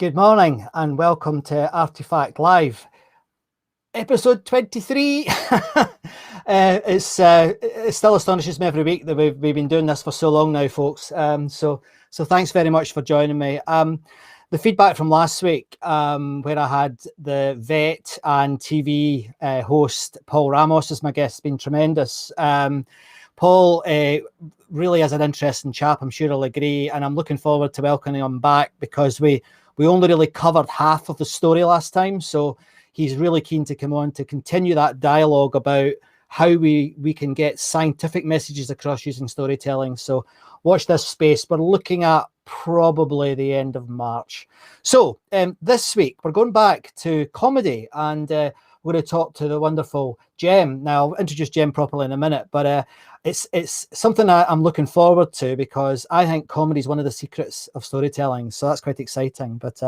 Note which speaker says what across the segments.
Speaker 1: Good morning and welcome to Artifact Live, episode 23. It still astonishes me every week that we've been doing this for so long now, folks. So thanks very much for joining me. The feedback from last week, where I had the vet and TV host Paul Ramos as my guest, has been tremendous. Paul really is an interesting chap, I'm sure he'll agree, and I'm looking forward to welcoming him back because we only really covered half of the story last time, so he's really keen to come on to continue that dialogue about how we can get scientific messages across using storytelling. So watch this space. We're looking at probably the end of March. So this week we're going back to comedy, and we're going to talk to the wonderful Jem. Now I'll introduce Jem properly in a minute, but it's something I'm looking forward to because I think comedy is one of the secrets of storytelling. So that's quite exciting. But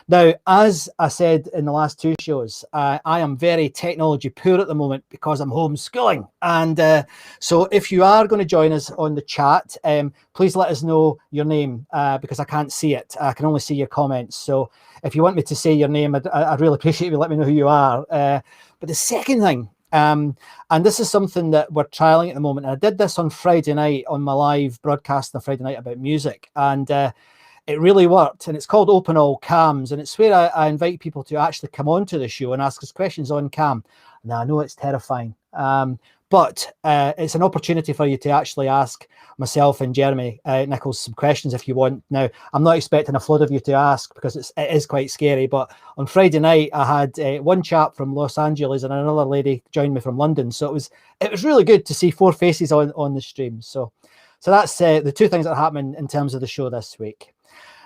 Speaker 1: now, as I said in the last two shows, I am very technology poor at the moment because I'm homeschooling. And so if you are going to join us on the chat, please let us know your name because I can't see it. I can only see your comments. So if you want me to say your name, I'd really appreciate you let me know who you are. But the second thing, and this is something that we're trialing at the moment. And I did this on Friday night on my live broadcast on Friday night about music, and it really worked. And it's called Open All Cams, and it's where I invite people to actually come onto the show and ask us questions on cam. Now I know it's terrifying, but it's an opportunity for you to actually ask myself and Jeremy Nichols some questions if you want. Now, I'm not expecting a flood of you to ask because it is quite scary, but on Friday night, I had one chap from Los Angeles and another lady join me from London. So it was really good to see four faces on the stream. So that's the two things that are happening in terms of the show this week.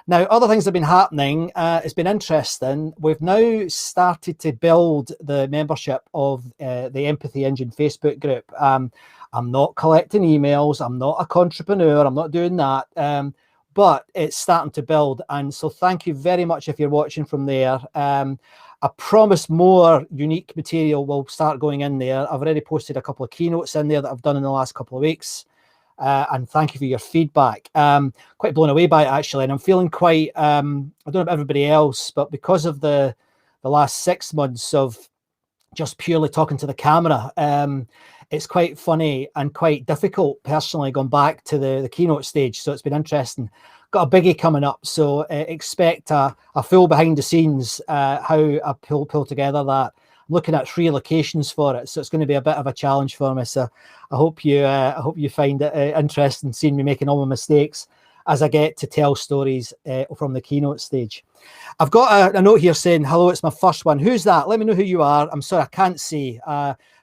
Speaker 1: Now, other things that have been happening, it's been interesting. We've now started to build the membership of the Empathy Engine Facebook group. I'm not collecting emails. I'm not a entrepreneur. I'm not doing that. But it's starting to build. And so thank you very much if you're watching from there. I promise more unique material will start going in there. I've already posted a couple of keynotes in there that I've done in the last couple of weeks. And thank you for your feedback. Quite blown away by it, actually. And I'm feeling quite, I don't know about everybody else, but because of the last 6 months of just purely talking to the camera, it's quite funny and quite difficult personally going back to the keynote stage. So it's been interesting. Got a biggie coming up. So expect a full behind the scenes, how I pull together that. Looking at 3 locations for it, so it's going to be a bit of a challenge for me. So I hope you find it interesting seeing me making all my mistakes as I get to tell stories from the keynote stage. I've got a note here saying, "Hello, it's my first one." Who's that? Let me know who you are. I'm sorry, I can't see.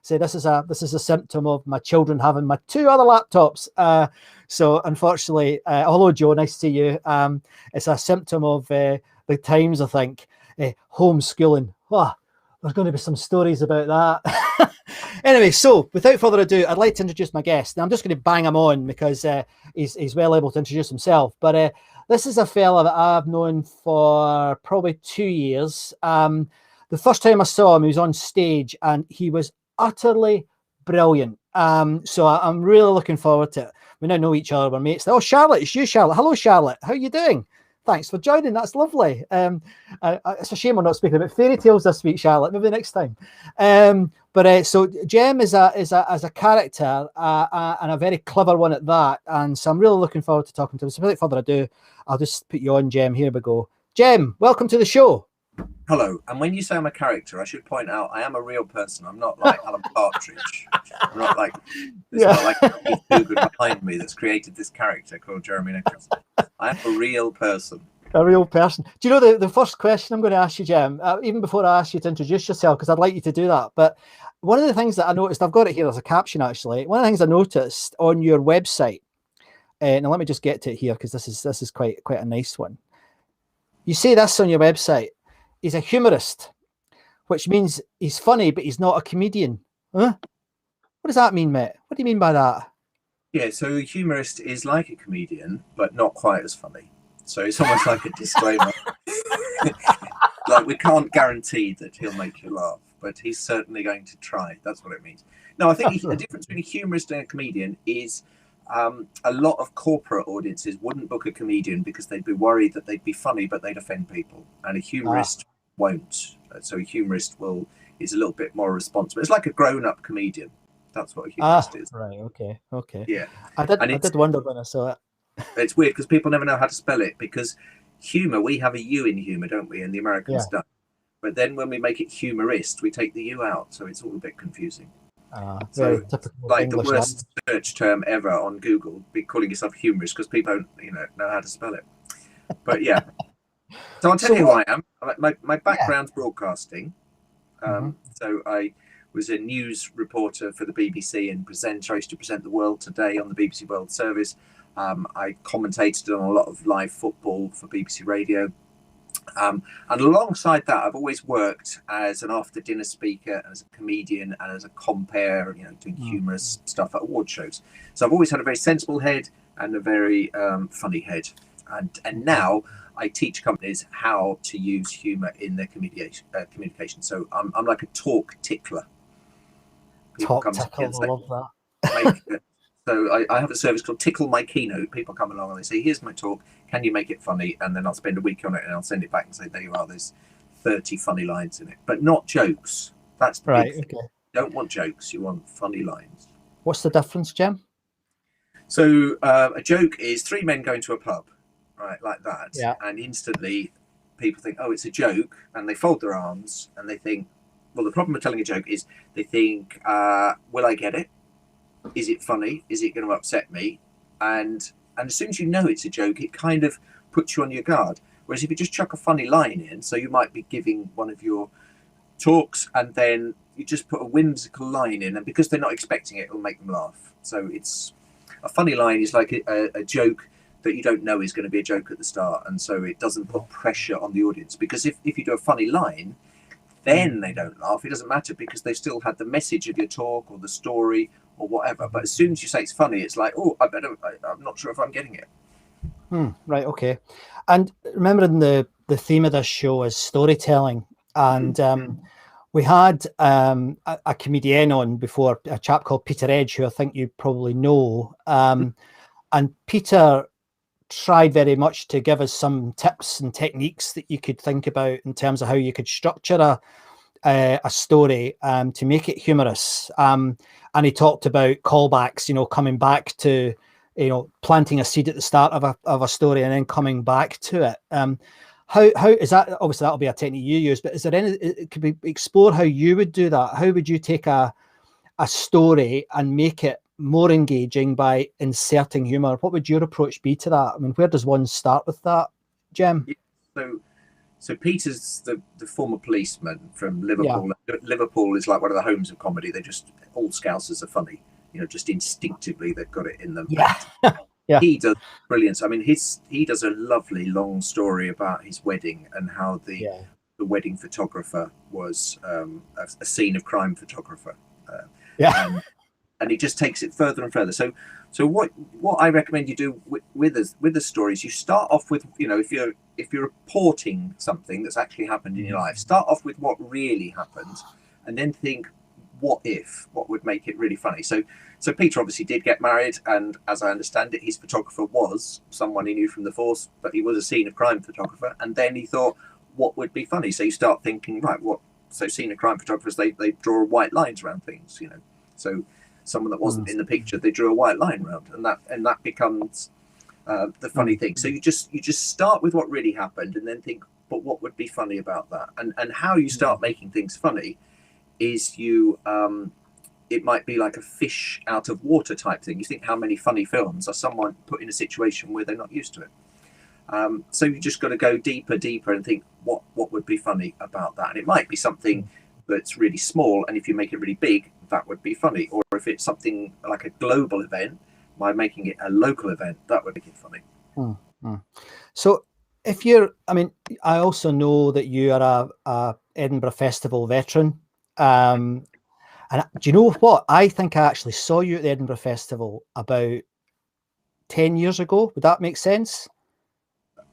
Speaker 1: So this is a symptom of my children having my 2 other laptops. So unfortunately, hello Joe, nice to see you. It's a symptom of the times, I think. Homeschooling. Oh, there's going to be some stories about that. Anyway, so without further ado, I'd like to introduce my guest. Now, I'm just going to bang him on because he's well able to introduce himself. But this is a fella that I've known for probably 2 years. The first time I saw him, he was on stage and he was utterly brilliant. So I'm really looking forward to it. We now know each other, we're mates. Oh, Charlotte, it's you, Charlotte. Hello, Charlotte. How are you doing? Thanks for joining. That's lovely. It's a shame we're not speaking about fairy tales this week, Charlotte. Maybe next time. So Jem is a character and a very clever one at that. And so I'm really looking forward to talking to him. So without further ado, I'll just put you on, Jem. Here we go. Jem, welcome to the show.
Speaker 2: Hello. And when you say I'm a character, I should point out I am a real person. I'm not like Alan Partridge. I'm not like not like Google behind me that's created this character called Jeremy Nichols. I am a real person.
Speaker 1: A real person. Do you know the first question I'm going to ask you, Jem, even before I ask you to introduce yourself, because I'd like you to do that. But one of the things that I noticed, I've got it here as a caption actually. One of the things I noticed on your website, now let me just get to it here because this is quite a nice one. You say this on your website. He's a humorist, which means he's funny, but he's not a comedian. Huh? What does that mean, mate? What do you mean by that?
Speaker 2: Yeah, so a humorist is like a comedian, but not quite as funny. So it's almost like a disclaimer. Like we can't guarantee that he'll make you laugh, but he's certainly going to try. That's what it means. No, I think the difference between a humorist and a comedian is a lot of corporate audiences wouldn't book a comedian because they'd be worried that they'd be funny, but they'd offend people. And a humorist won't. So a humorist is a little bit more responsible. It's like a grown-up comedian. That's what a humorist is.
Speaker 1: Right. Okay.
Speaker 2: Yeah.
Speaker 1: I did wonder when I saw it.
Speaker 2: It's weird because people never know how to spell it, because humour, we have a U in humour, don't we? And the Americans don't. But then when we make it humorist, we take the U out. So it's all a bit confusing.
Speaker 1: So
Speaker 2: like
Speaker 1: English
Speaker 2: the worst search term ever on Google, be calling yourself humorist, because people don't know how to spell it. But yeah. So I'll tell you who I am. My background's broadcasting. So I was a news reporter for the BBC and presenter. I used to present The World Today on the BBC World Service. I commentated on a lot of live football for BBC Radio. And alongside that, I've always worked as an after-dinner speaker, as a comedian, and as a compere, doing humorous stuff at award shows. So I've always had a very sensible head and a very funny head. And now I teach companies how to use humour in their communication. So I'm like a talk tickler.
Speaker 1: Talk tickle, I love that.
Speaker 2: So I have a service called Tickle My Keynote. People come along and they say, here's my talk, can you make it funny? And then I'll spend a week on it and I'll send it back and say, there you are, there's 30 funny lines in it. But not jokes. That's the big thing. You don't want jokes, you want funny lines.
Speaker 1: What's the difference, Jim?
Speaker 2: So a joke is three men going to a pub, right, like that.
Speaker 1: Yeah.
Speaker 2: And instantly people think, oh, it's a joke. And they fold their arms and they think, well, the problem with telling a joke is they think, will I get it? Is it funny? Is it going to upset me? And as soon as you know it's a joke, it kind of puts you on your guard. Whereas if you just chuck a funny line in, so you might be giving one of your talks and then you just put a whimsical line in, and because they're not expecting it, it'll make them laugh. So it's a funny line is like a joke that you don't know is going to be a joke at the start, and so it doesn't put pressure on the audience. Because if you do a funny line, then they don't laugh. It doesn't matter because they've still had the message of your talk or the story or whatever. But as soon as you say it's funny, it's like, oh, I'm not sure if I'm getting it.
Speaker 1: Right, okay. And remembering the theme of this show is storytelling. And we had a comedian on before, a chap called Peter Edge, who I think you probably know. And Peter tried very much to give us some tips and techniques that you could think about in terms of how you could structure a story to make it humorous. And he talked about callbacks, coming back to, planting a seed at the start of a story and then coming back to it. How is that? Obviously, that'll be a technique you use, but is there any? Could we explore how you would do that? How would you take a story and make it more engaging by inserting humor? What would your approach be to that? I mean, where does one start with that, Jim?
Speaker 2: So Peter's the former policeman from Liverpool. Yeah. Liverpool is like one of the homes of comedy. They just, all Scousers are funny. Just instinctively they've got it in them.
Speaker 1: Yeah.
Speaker 2: Yeah. He does brilliant. I mean, he does a lovely long story about his wedding and how the wedding photographer was a scene of crime photographer. And he just takes it further and further. So what I recommend you do with the stories, you start off with, if you're reporting something that's actually happened in your life, start off with what really happened, and then think, what would make it really funny? So Peter obviously did get married, and as I understand it, his photographer was someone he knew from the force, but he was a scene of crime photographer. And then he thought, what would be funny? So you start thinking, right, so scene of crime photographers, they draw white lines around things, So someone that wasn't in the picture, they drew a white line around, and that becomes the funny thing. So you just start with what really happened, and then think, but what would be funny about that? And how you start making things funny is it might be like a fish out of water type thing. You think, how many funny films are someone put in a situation where they're not used to it? So you just got to go deeper and think, what would be funny about that? And it might be something that's really small, and if you make it really big, that would be funny. Or if it's something like a global event, by making it a local event, that would make it funny.
Speaker 1: So I also know that you are a Edinburgh Festival veteran. And do you know what? I think I actually saw you at the Edinburgh Festival about 10 years ago. Would that make sense?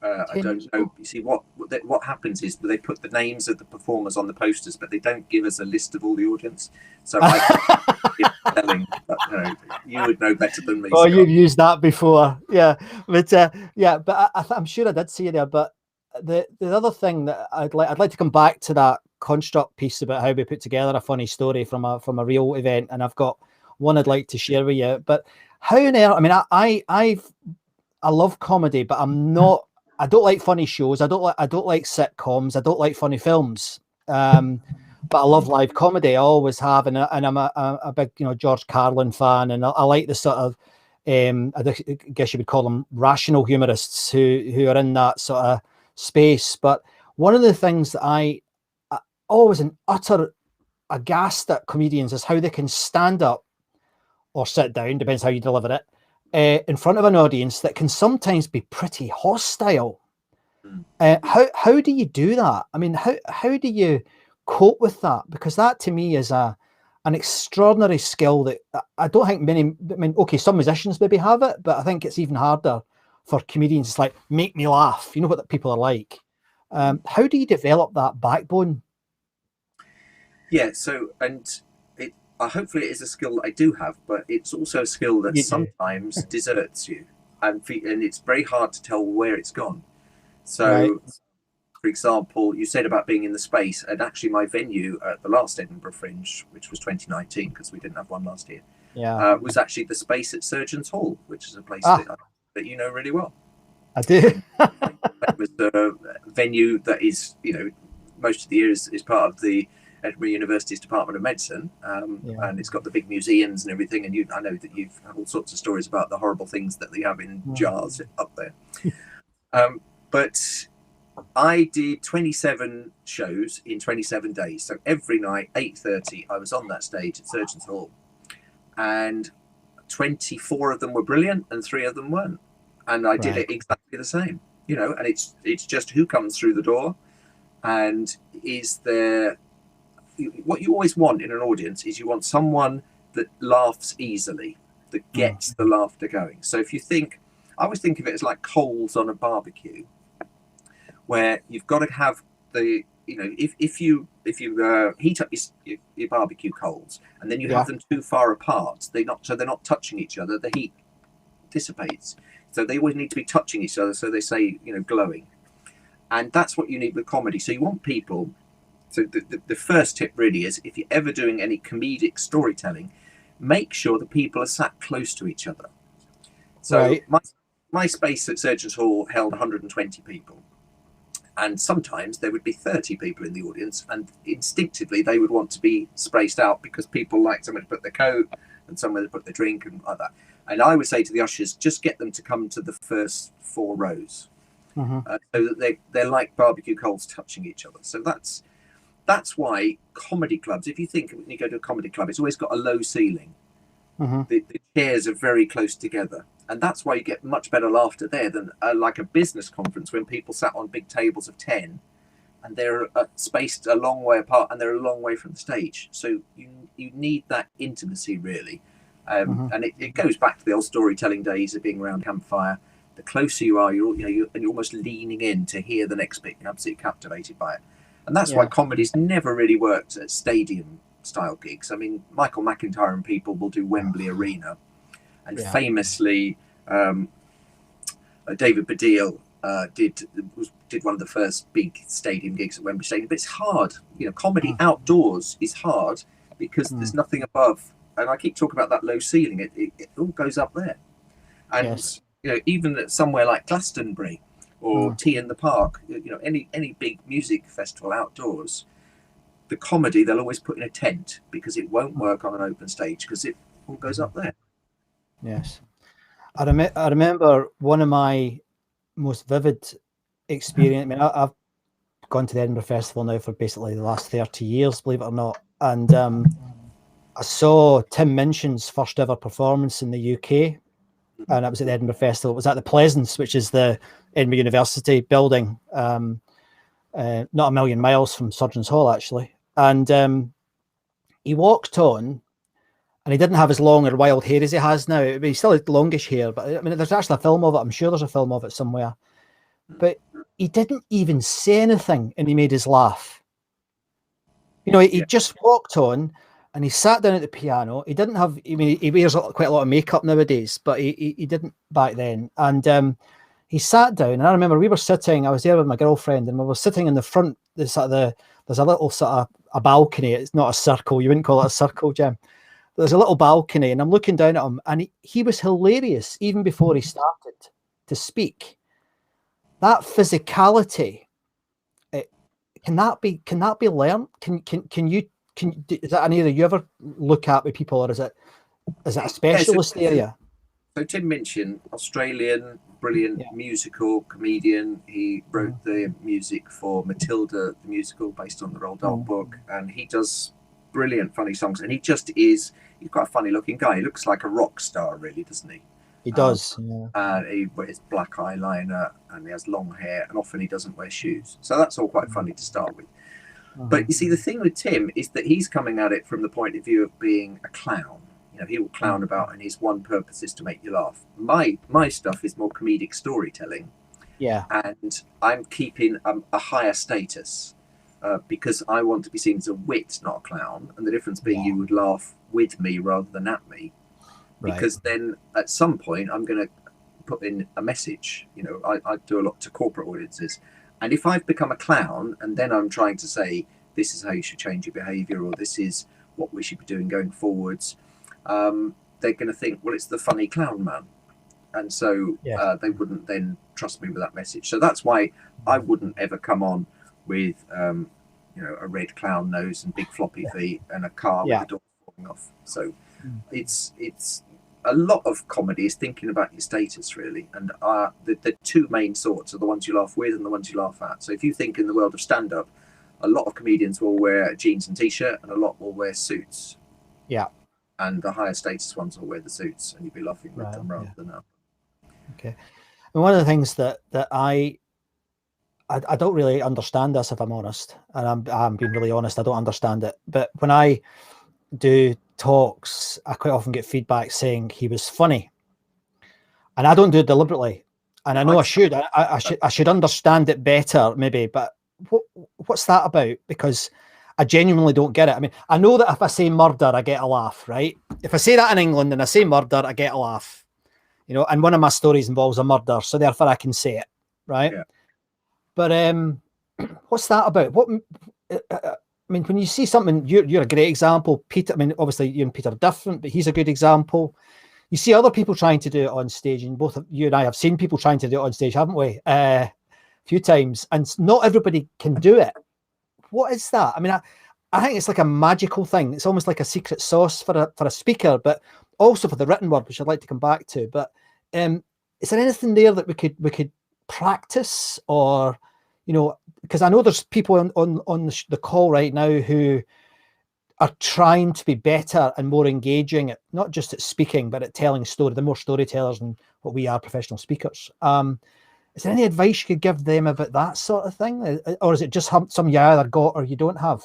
Speaker 2: I don't know. You see, what happens is they put the names of the performers on the posters, but they don't give us a list of all the audience. So I keep telling, but You would know better than me.
Speaker 1: Oh,
Speaker 2: Scott.
Speaker 1: you've used that before, yeah. But but I'm sure I did see you there. But the other thing that I'd like to come back to that construct piece about how we put together a funny story from a real event, and I've got one I'd like to share with you. But how on earth? I mean, I love comedy, but I'm not. I don't like funny shows. I don't like sitcoms. I don't like funny films. But I love live comedy. I always have, and I'm a big George Carlin fan, and I like the sort of I guess you would call them rational humorists who are in that sort of space. But one of the things that I always in utter aghast at comedians is how they can stand up or sit down, depends how you deliver it, in front of an audience that can sometimes be pretty hostile. How do you do that? I mean, how do you cope with that? Because that to me is an extraordinary skill that I don't think many. I mean, okay, some musicians maybe have it, but I think it's even harder for comedians. It's like, make me laugh. You know what people are like. How do you develop that backbone?
Speaker 2: Yeah. So, hopefully it is a skill that I do have, but it's also a skill that sometimes deserts you, and it's very hard to tell where it's gone. So, right. For example, you said about being in the space, and actually my venue at the last Edinburgh Fringe, which was 2019, because we didn't have one last year, was actually the space at Surgeons Hall, which is a place that you know really well.
Speaker 1: I do.
Speaker 2: It was a venue that is, most of the year is part of the Edinburgh University's Department of Medicine, and it's got the big museums and everything. And I know that you've had all sorts of stories about the horrible things that they have in jars up there. But I did 27 shows in 27 days. So every night, 8:30, I was on that stage at Surgeons Hall, and 24 of them were brilliant, and 3 of them weren't. And I did it exactly the same, And it's just who comes through the door, and is there. What you always want in an audience is you want someone that laughs easily, that gets the laughter going. So if you think, I always think of it as like coals on a barbecue, where you've got to have the, if you heat up your barbecue coals and then you have them too far apart, they're not touching each other, the heat dissipates. So they always need to be touching each other, so they say, glowing. And that's what you need with comedy. So you want people. So the first tip really is, if you're ever doing any comedic storytelling, make sure the people are sat close to each other. So my space at Surgeons Hall held 120 people. And sometimes there would be 30 people in the audience, and instinctively they would want to be spaced out because people like somewhere to put their coat and somewhere to put their drink and like that. And I would say to the ushers, just get them to come to the first 4 rows, so that they're like barbecue coals touching each other. So that's why comedy clubs, if you think when you go to a comedy club, it's always got a low ceiling. The chairs are very close together. And that's why you get much better laughter there than like a business conference when people sat on big tables of 10 and they're spaced a long way apart and they're a long way from the stage. So you need that intimacy, really. And it goes back to the old storytelling days of being around a campfire. The closer you are, you're almost leaning in to hear the next bit. You're absolutely captivated by it. And that's why comedy's never really worked at stadium-style gigs. I mean, Michael McIntyre and people will do Wembley Arena. And famously, David Baddiel did one of the first big stadium gigs at Wembley Stadium. But it's hard. Comedy outdoors is hard because there's nothing above. And I keep talking about that low ceiling. It all goes up there. And, even at somewhere like Glastonbury, or Tea in the Park, any big music festival outdoors, the comedy they'll always put in a tent because it won't work on an open stage because it all goes up there.
Speaker 1: Yes, I remember one of my most vivid experience. I mean, I've gone to the Edinburgh Festival now for basically the last 30 years, believe it or not, and I saw Tim Minchin's first ever performance in the UK. And it was at the Edinburgh Festival. It was at the Pleasance, which is the Edinburgh University building, not a million miles from Surgeons Hall, actually. And he walked on, and he didn't have as long or wild hair as he has now. He still had longish hair, but I mean, there's actually a film of it. I'm sure there's a film of it somewhere. But he didn't even say anything, and he made us laugh. He just walked on, and he sat down at the piano. He didn't have, I mean, he wears quite a lot of makeup nowadays, but he didn't back then. And he sat down, and I remember we were sitting, I was there with my girlfriend, and we were sitting in the front, there's a little sort of a balcony. It's not a circle. You wouldn't call it a circle, Jim. There's a little balcony, and I'm looking down at him, and he was hilarious even before he started to speak. That physicality, can that be learned? Is that an area you ever look at with people, or is it a specialist area?
Speaker 2: So Tim Minchin, Australian, brilliant musical comedian. He wrote the music for Matilda, the musical based on the Roald Dahl book, and he does brilliant, funny songs. And he's quite a funny looking guy. He looks like a rock star, really, doesn't he?
Speaker 1: He does.
Speaker 2: And he wears black eyeliner, and he has long hair, and often he doesn't wear shoes. So that's all quite funny to start with. But you see, the thing with Tim is that he's coming at it from the point of view of being a clown. You know, he will clown about, and his one purpose is to make you laugh. My stuff is more comedic storytelling.
Speaker 1: Yeah.
Speaker 2: And I'm keeping a higher status because I want to be seen as a wit, not a clown. And the difference being you would laugh with me rather than at me. Because then at some point I'm going to put in a message. You know, I do a lot to corporate audiences. And if I've become a clown and then I'm trying to say, this is how you should change your behavior, or this is what we should be doing going forwards, they're going to think, well, it's the funny clown man. And so they wouldn't then trust me with that message. So that's why I wouldn't ever come on with, you know, a red clown nose and big floppy feet and a car with the door falling off. So it's a lot of comedy is thinking about your status, really. And the two main sorts are the ones you laugh with and the ones you laugh at. So if you think in the world of stand-up, a lot of comedians will wear jeans and t-shirt, and a lot will wear suits.
Speaker 1: Yeah.
Speaker 2: And the higher status ones will wear the suits, and you'll be laughing with them rather than that.
Speaker 1: Okay. And one of the things that I don't really understand this, if I'm honest, and I'm being really honest, I don't understand it. But when I do talks, I quite often get feedback saying he was funny, and I don't do it deliberately. And I know I should. I should understand it better, maybe. But what's that about? Because I genuinely don't get it. I mean, I know that if I say murder, I get a laugh, right? If I say that in England and I say murder, I get a laugh. You know, and one of my stories involves a murder, so therefore I can say it, right? Yeah. But what's that about? I mean, when you see something, you're a great example, Peter. I mean, obviously you and Peter are different, but he's a good example. You see other people trying to do it on stage, and both of you and I have seen people trying to do it on stage, haven't we? A few times, and not everybody can do it. What is that? I mean, I think it's like a magical thing. It's almost like a secret sauce for a speaker, but also for the written word, which I'd like to come back to. But is there anything there that we could practice, or, you know, because I know there's people on the call right now who are trying to be better and more engaging at not just at speaking, but at telling story. They're more storytellers than what we are, professional speakers. Is there any advice you could give them about that sort of thing? Or is it just some you either got or you don't have?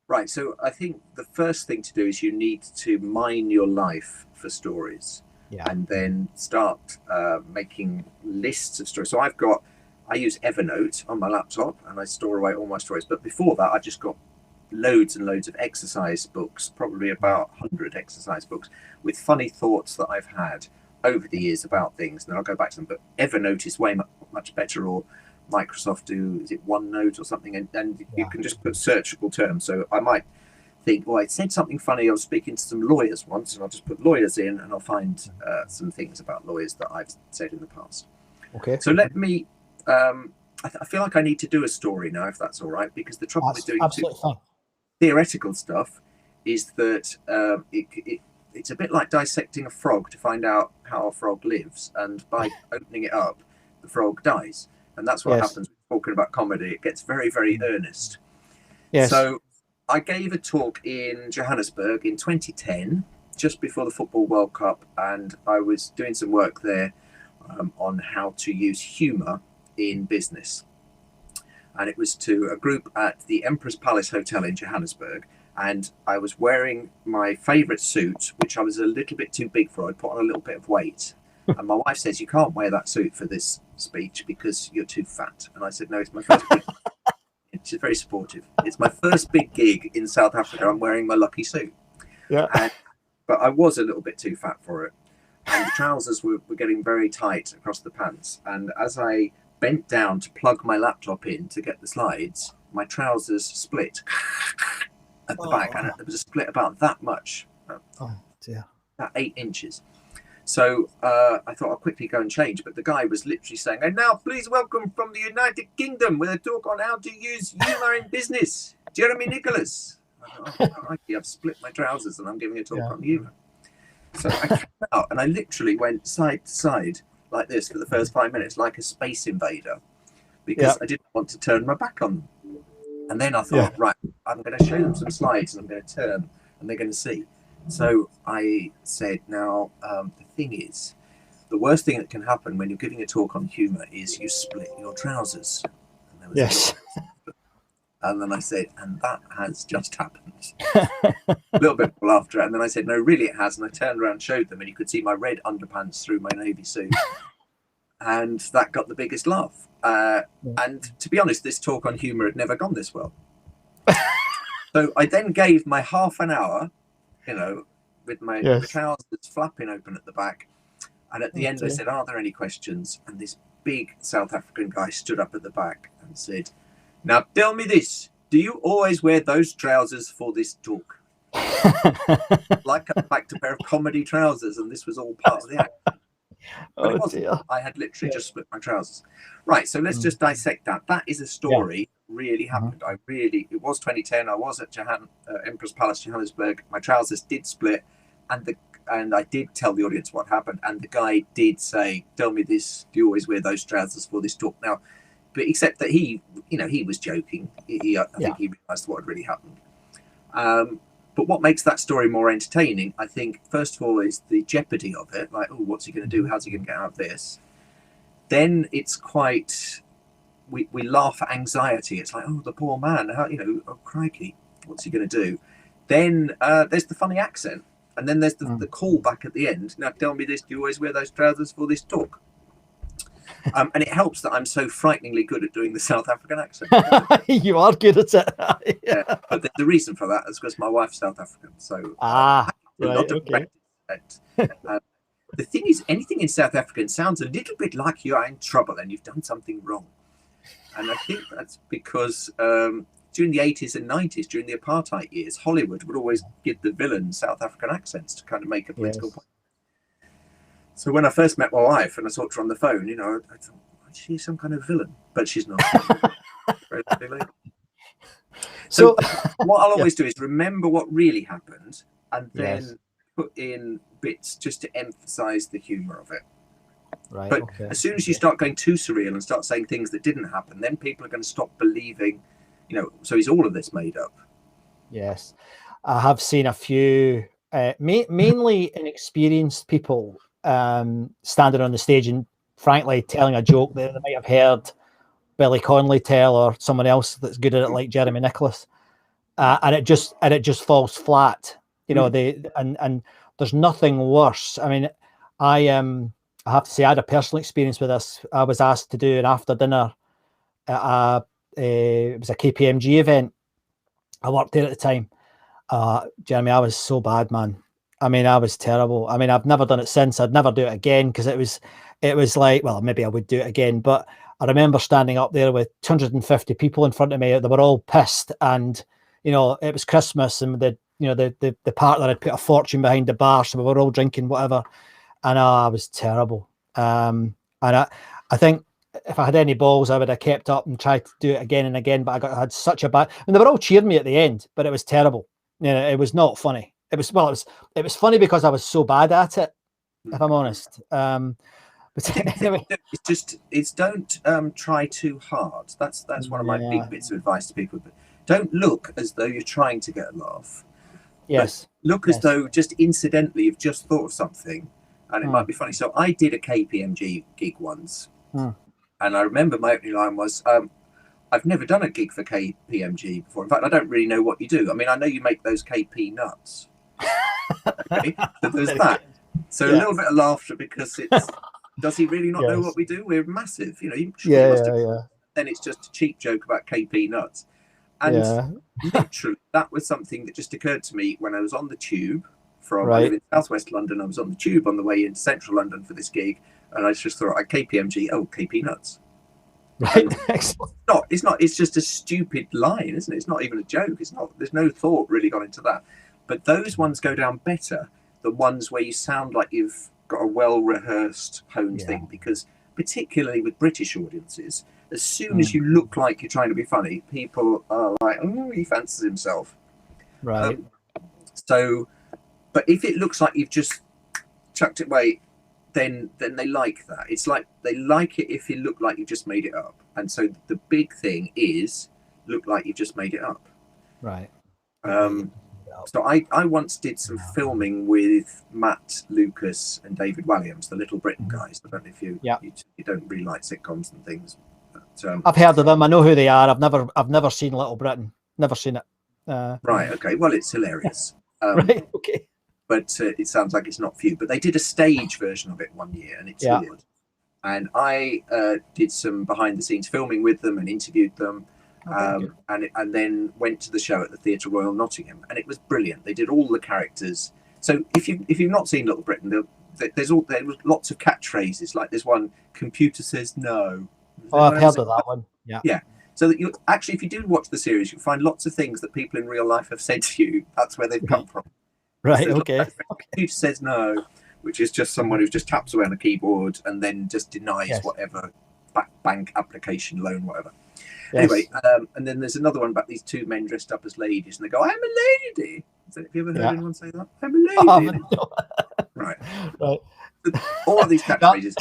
Speaker 2: Right. So I think the first thing to do is you need to mine your life for stories, and then start making lists of stories. So I use Evernote on my laptop, and I store away all my stories. But before that, I just got loads and loads of exercise books, probably about 100 exercise books with funny thoughts that I've had over the years about things, and then I'll go back to them. But Evernote is way much better, or Microsoft is it OneNote or something, and you can just put searchable terms. So I might think, well, I said something funny, I was speaking to some lawyers once, and I'll just put lawyers in, and I'll find some things about lawyers that I've said in the past.
Speaker 1: Okay.
Speaker 2: So let me I feel like I need to do a story now, if that's all right, because the trouble with doing theoretical stuff is that it's a bit like dissecting a frog to find out how a frog lives, and by opening it up, the frog dies. And that's what happens when talking about comedy. It gets very, very earnest. Yes. So I gave a talk in Johannesburg in 2010, just before the Football World Cup, and I was doing some work there on how to use humour in business. And it was to a group at the Emperor's Palace Hotel in Johannesburg. And I was wearing my favourite suit, which I was a little bit too big for. I'd put on a little bit of weight. And my wife says, you can't wear that suit for this speech because you're too fat. And I said, no, it's my first big She's very supportive. It's my first big gig in South Africa. I'm wearing my lucky suit.
Speaker 1: Yeah.
Speaker 2: But I was a little bit too fat for it. And the trousers were getting very tight across the pants. And as I bent down to plug my laptop in to get the slides, my trousers split at the back. And there was a split about that much.
Speaker 1: Oh, dear.
Speaker 2: About 8 inches. So I thought I'll quickly go and change. But the guy was literally saying, and now please welcome from the United Kingdom with a talk on how to use humour in business, Jeremy Nicholas. I thought, I've split my trousers and I'm giving a talk on humour. So I came out and I literally went side to side like this for the first 5 minutes, like a space invader, because I didn't want to turn my back on them. And then I thought, right, I'm going to show them some slides and I'm going to turn and they're going to see. So I said, now, the thing is, the worst thing that can happen when you're giving a talk on humour is you split your trousers. And there was and then I said, and that has just happened. A little bit of laughter. And then I said, no, really it has. And I turned around and showed them, and you could see my red underpants through my navy suit. And that got the biggest laugh. And to be honest, this talk on humour had never gone this well. So I then gave my half an hour, you know, with my trousers flapping open at the back. And at the end, I said, are there any questions? And this big South African guy stood up at the back and said, now tell me this, do you always wear those trousers for this talk? Like I packed a pair of comedy trousers, and this was all part of the act. But it wasn't. Dear. I had literally just split my trousers. Right, so let's just dissect that. That is a story really happened. It was 2010. I was at Emperor's Palace, Johannesburg. My trousers did split, and I did tell the audience what happened. And the guy did say, tell me this, do you always wear those trousers for this talk? Now, but except that he was joking. I think he realised what had really happened. But what makes that story more entertaining, I think, first of all, is the jeopardy of it. Like, oh, what's he going to do? How's he going to get out of this? Then it's quite, we laugh at anxiety. It's like, oh, the poor man, oh, crikey, what's he going to do? Then there's the funny accent. And then there's the call back at the end. Now, tell me this, do you always wear those trousers for this talk? And it helps that I'm so frighteningly good at doing the South African accent.
Speaker 1: You are good at it.
Speaker 2: But there's a reason for that. It's because my wife's South African. So the thing is, anything in South African sounds a little bit like you are in trouble and you've done something wrong. And I think that's because during the 80s and 90s, during the apartheid years, Hollywood would always give the villains South African accents to kind of make a political point. So when I first met my wife and I talked to her on the phone, I thought, she's some kind of villain, but she's not. So what I'll always do is remember what really happened and then put in bits just to emphasize the humor of it. Right. But as soon as you start going too surreal and start saying things that didn't happen, then people are going to stop believing, so is all of this made up?
Speaker 1: Yes. I have seen a few, mainly inexperienced people standing on the stage and frankly telling a joke that they might have heard Billy Connolly tell or someone else that's good at it like Jeremy Nicholas, and it just falls flat. And there's nothing worse. I mean, I have to say I had a personal experience with this. I was asked to do an after dinner at it was a KPMG event. I worked there at the time. Jeremy, I was so bad, man. I mean, I was terrible. I mean, I've never done it since. I'd never do it again because it was like, well, maybe I would do it again. But I remember standing up there with 250 people in front of me. They were all pissed, and it was Christmas, and the partner had put a fortune behind the bar, so we were all drinking whatever, and I was terrible. And I think if I had any balls, I would have kept up and tried to do it again and again. But I had such a bad, and they were all cheering me at the end, but it was terrible. It was not funny. It was funny because I was so bad at it, if I'm honest. But anyway,
Speaker 2: it's don't try too hard. That's one of my big bits of advice to people. But don't look as though you're trying to get a laugh.
Speaker 1: Yes.
Speaker 2: But look as though just incidentally you've just thought of something, and it might be funny. So I did a KPMG gig once, and I remember my opening line was, I've never done a gig for KPMG before. In fact, I don't really know what you do. I mean, I know you make those KP nuts. Okay, so there's that. So a little bit of laughter because it's, does he really not know what we do? We're massive, then it's just a cheap joke about KP nuts. And literally, that was something that just occurred to me when I was on the tube from, I live in southwest London. I was on the tube on the way into central London for this gig, and I just thought, KPMG, KP nuts.
Speaker 1: Right. Excellent.
Speaker 2: It's just a stupid line, isn't it? It's not even a joke. There's no thought really gone into that. But those ones go down better than ones where you sound like you've got a well-rehearsed, honed thing, because particularly with British audiences, as soon as you look like you're trying to be funny, people are like, oh, he fancies himself.
Speaker 1: Right.
Speaker 2: But if it looks like you've just chucked it away, then they like that. It's like they like it if you look like you just made it up. And so the big thing is look like you just made it up.
Speaker 1: Right.
Speaker 2: So I once did some filming with Matt Lucas and David Walliams, the Little Britain guys. I don't know if you don't really like sitcoms and things. But,
Speaker 1: I've heard of them. I know who they are. I've never seen Little Britain. Never seen it.
Speaker 2: Right. Okay. Well, it's hilarious.
Speaker 1: Right. Okay.
Speaker 2: But it sounds like it's not for you. But they did a stage version of it one year, and it's good. And I did some behind-the-scenes filming with them and interviewed them, and then went to the show at the Theatre Royal Nottingham, and it was brilliant. They did all the characters. So if you've not seen Little Britain, there was lots of catchphrases. Like there's one, computer says no.
Speaker 1: I've heard of that one. Yeah.
Speaker 2: Yeah. So that you actually, if you do watch the series, you'll find lots of things that people in real life have said to you. That's where they've come from.
Speaker 1: Right. Okay.
Speaker 2: Computer says no, which is just someone who just taps away on a keyboard and then just denies whatever bank application, loan, whatever. Yes. Anyway, and then there's another one about these two men dressed up as ladies, and they go, "I'm a lady." Have you ever heard anyone say that? I'm a lady. Right. All of these catchphrases.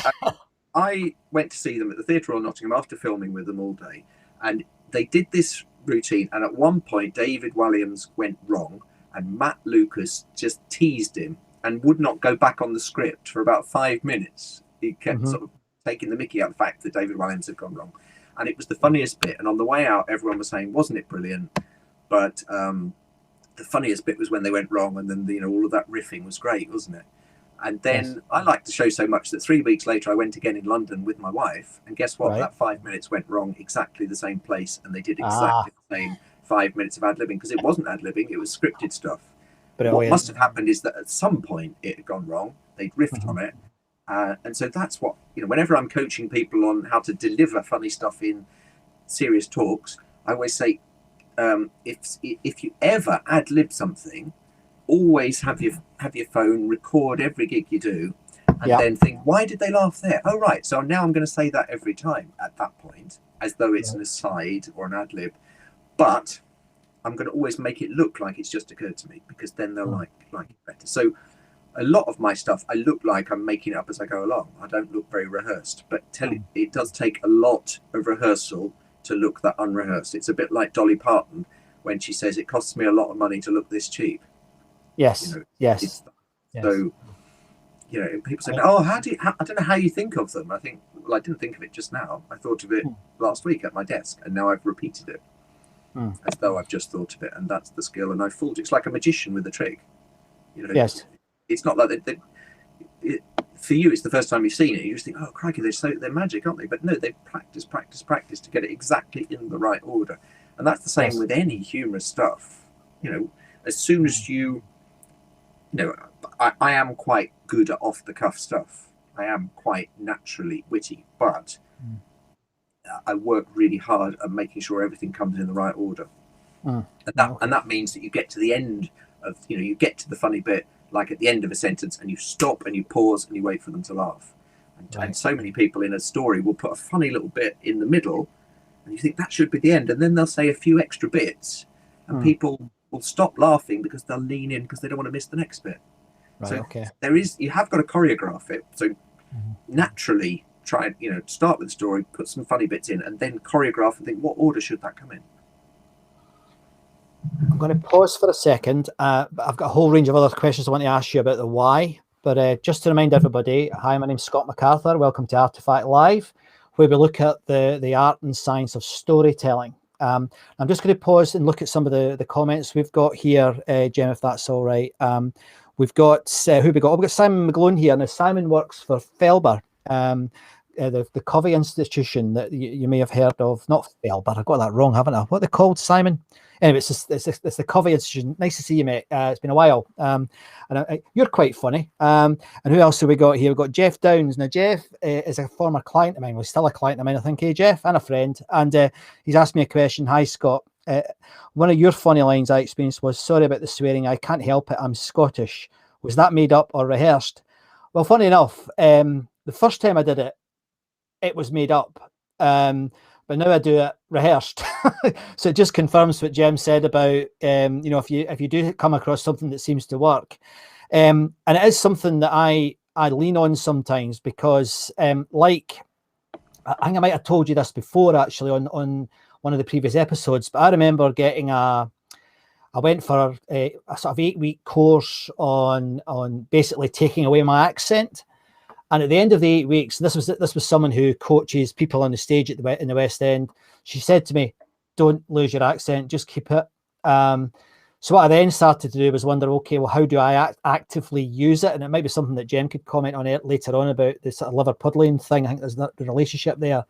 Speaker 2: I went to see them at the Theatre Royal Nottingham after filming with them all day, and they did this routine. And at one point, David Walliams went wrong, and Matt Lucas just teased him and would not go back on the script for about 5 minutes. He kept sort of taking the mickey out of the fact that David Walliams had gone wrong. And it was the funniest bit. And on the way out, everyone was saying, wasn't it brilliant? But the funniest bit was when they went wrong, and then all of that riffing was great, wasn't it? And then I liked the show so much that 3 weeks later I went again in London with my wife, and guess what? That 5 minutes went wrong exactly the same place, and they did exactly the same 5 minutes of ad-libbing, because it wasn't ad-libbing, it was scripted stuff. But what must have happened is that at some point it had gone wrong, they'd riffed on it, and so that's what, whenever I'm coaching people on how to deliver funny stuff in serious talks, I always say, if you ever ad-lib something, always have your phone record every gig you do, and then think, why did they laugh there? Oh, right. So now I'm going to say that every time at that point, as though it's an aside or an ad lib. But I'm going to always make it look like it's just occurred to me, because then they'll like it better. So a lot of my stuff, I look like I'm making it up as I go along. I don't look very rehearsed, but it does take a lot of rehearsal to look that unrehearsed. It's a bit like Dolly Parton when she says, it costs me a lot of money to look this cheap.
Speaker 1: Yes. Yes.
Speaker 2: So, people say, "Oh, I don't know how you think of them." I think, well, I didn't think of it just now. I thought of it last week at my desk, and now I've repeated it as though I've just thought of it, and that's the skill. And I fooled. It's like a magician with a trick. Yes. It's not like for you. It's the first time you've seen it. You just think, "Oh, crikey, they're magic, aren't they?" But no, they practice to get it exactly in the right order, and that's the same with any humorous stuff. As soon as I am quite good at off-the-cuff stuff. I am quite naturally witty, but I work really hard at making sure everything comes in the right order. And that means that you get to the end of, you get to the funny bit, like at the end of a sentence, and you stop and you pause and you wait for them to laugh. And so many people in a story will put a funny little bit in the middle, and you think that should be the end, and then they'll say a few extra bits, and people will stop laughing because they'll lean in because they don't want to miss the next bit. You have got to choreograph it. So naturally try and, start with the story, put some funny bits in, and then choreograph and think, what order should that come in?
Speaker 1: I'm going to pause for a second. I've got a whole range of other questions I want to ask you about the why, but just to remind everybody, hi, my name's Scott McArthur. Welcome to Artefact Live, where we look at the art and science of storytelling. I'm just going to pause and look at some of the comments we've got here, Jem, if that's all right. We've got who we got? We've got Simon McGlone here. Now Simon works for Felber. the Covey Institution that you may have heard of. Not Felber, I got that wrong, haven't I? What are they called, Simon? Anyway, it's the Covey Institution. Nice to see you, mate. It's been a while. And you're quite funny. And who else have we got here? We've got Jeff Downs. Now, Jeff is a former client of mine. Well, he's still a client of mine, I think, Jeff, and a friend. And he's asked me a question. Hi, Scott. One of your funny lines I experienced was, sorry about the swearing. I can't help it. I'm Scottish. Was that made up or rehearsed? Well, funny enough, the first time I did it, it was made up. But now I do it rehearsed. So it just confirms what Jem said about, if you do come across something that seems to work. And it is something that I lean on sometimes because I think I might have told you this before actually on one of the previous episodes, but I remember I went for a sort of 8-week course on basically taking away my accent. And at the end of the 8 weeks, this was someone who coaches people on the stage in the West End. She said to me, "Don't lose your accent, just keep it." So what I then started to do was wonder, okay, well, how do I actively use it? And it might be something that Jem could comment on it later on about the sort of Liverpudlian thing. I think there's the relationship there.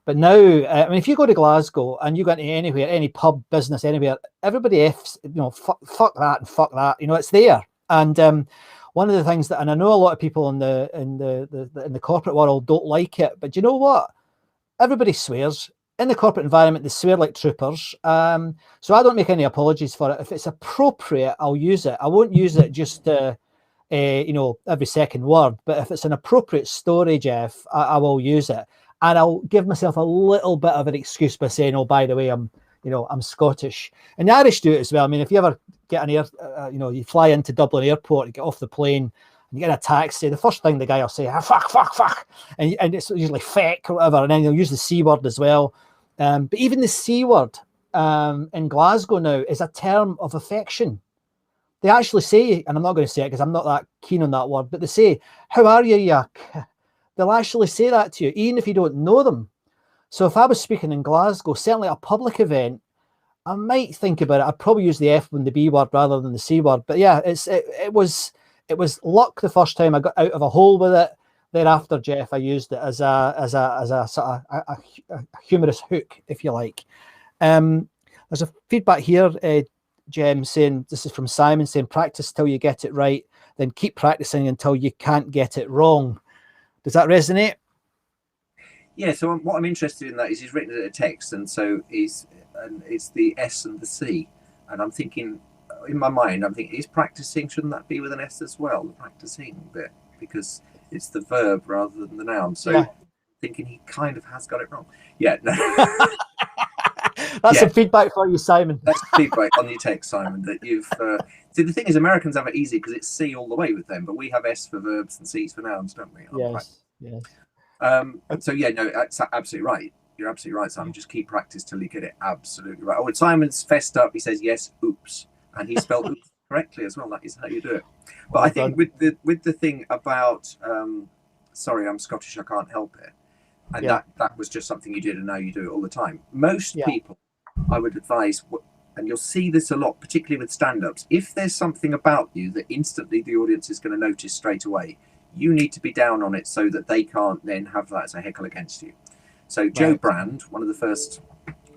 Speaker 1: But now, if you go to Glasgow and you go into anywhere, any pub, business, anywhere, everybody F's, fuck that and fuck that. It's there. And one of the things that, and I know a lot of people in the corporate world don't like it, but you know what? Everybody swears. In the corporate environment, they swear like troopers. So I don't make any apologies for it. If it's appropriate, I'll use it. I won't use it just every second word. But if it's an appropriate story, Jeff, I will use it. And I'll give myself a little bit of an excuse by saying, oh, by the way, I'm Scottish. And the Irish do it as well. I mean, if you ever get you fly into Dublin Airport, you get off the plane, and you get in a taxi, the first thing the guy will say, fuck. And it's usually feck or whatever. And then he'll use the C word as well. But even the C word in Glasgow now is a term of affection. They actually say, and I'm not going to say it because I'm not that keen on that word, but they say, how are you, yuck? They'll actually say that to you, even if you don't know them. So if I was speaking in Glasgow, certainly at a public event, I might think about it. I'd probably use the F and the B word rather than the C word. But yeah, it was luck the first time I got out of a hole with it. Thereafter, Jeff, I used it as a sort of a humorous hook, if you like. There's a feedback here, Jem, saying, this is from Simon, saying, practice till you get it right, then keep practicing until you can't get it wrong. Does that resonate?
Speaker 2: Yeah, so what I'm interested in that is he's written it a text, and so it's the S and the C. And I'm thinking, in my mind, is practicing, shouldn't that be with an S as well, the practicing bit? Because it's the verb rather than the noun. So yeah. Thinking he kind of has got it wrong. Yeah, no.
Speaker 1: That's some feedback for you, Simon.
Speaker 2: That's feedback on your text, Simon, that you've... See, the thing is, Americans have it easy because it's C all the way with them, but we have S for verbs and C's for nouns, don't we?
Speaker 1: Yes.
Speaker 2: So, yeah, no, that's absolutely right. You're absolutely right, Simon. Just keep practice till you get it absolutely right. Oh, and Simon's fessed up. He says, yes, oops. And he spelled oops correctly as well. That is how you do it. But I think with the thing about, sorry, I'm Scottish, I can't help it. And that was just something you did, and now you do it all the time. Most people, I would advise, and you'll see this a lot, particularly with stand-ups, if there's something about you that instantly the audience is going to notice straight away, you need to be down on it so that they can't then have that as a heckle against you. So Jo Brand, one of the first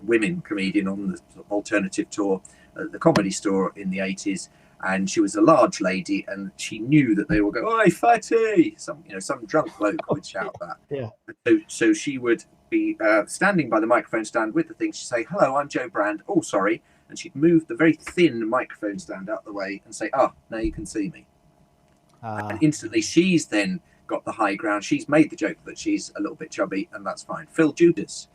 Speaker 2: women comedian on the alternative tour at the Comedy Store in the 80s, and she was a large lady, and she knew that they would go, "Oi, fatty!" Some drunk bloke would shout that.
Speaker 1: Yeah.
Speaker 2: So she would be standing by the microphone stand with the thing. She'd say, "Hello, I'm Jo Brand. Oh, sorry," and she'd move the very thin microphone stand out the way and say, "Ah, now you can see me." And instantly, she's then got the high ground. She's made the joke that she's a little bit chubby, and that's fine. Phil Judas,